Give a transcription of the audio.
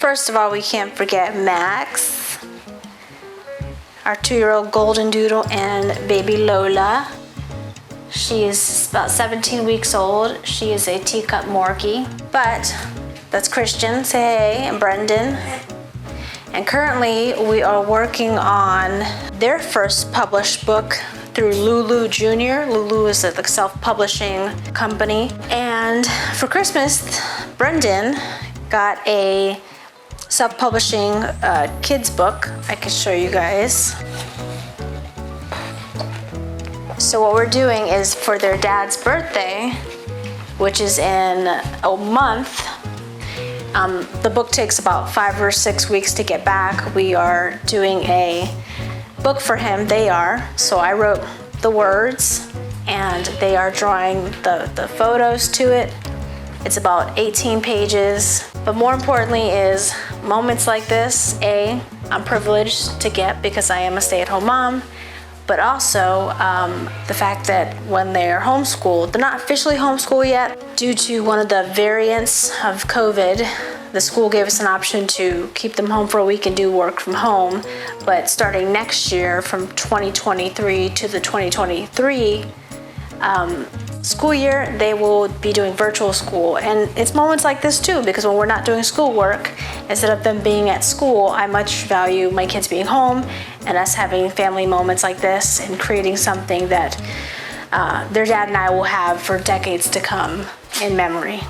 first of all, we can't forget Max, our 2-year-old golden doodle, and baby Lola. She is about 17 weeks old. She is a teacup Morkie. But that's Christian, say hey, and Brendan. And currently we are working on their first published book through LuLu Jr. LuLu is a self-publishing company. And for Christmas, Brendan got a self-publishing kids book. I can show you guys. So what we're doing is for their dad's birthday, which is in a month, the book takes about 5 or 6 weeks to get back. We are doing a book for him. So I wrote the words and they are drawing the photos to it. It's about 18 pages. But more importantly is moments like this, I'm privileged to get because I am a stay-at-home mom, but also the fact that when they're homeschooled, they're not officially homeschooled yet due to one of the variants of COVID. The school gave us an option to keep them home for a week and do work from home, but starting next year from 2023 to the 2023 school year, they will be doing virtual school. And it's moments like this too, because when we're not doing schoolwork, instead of them being at school, I much value my kids being home and us having family moments like this and creating something that their dad and I will have for decades to come in memory.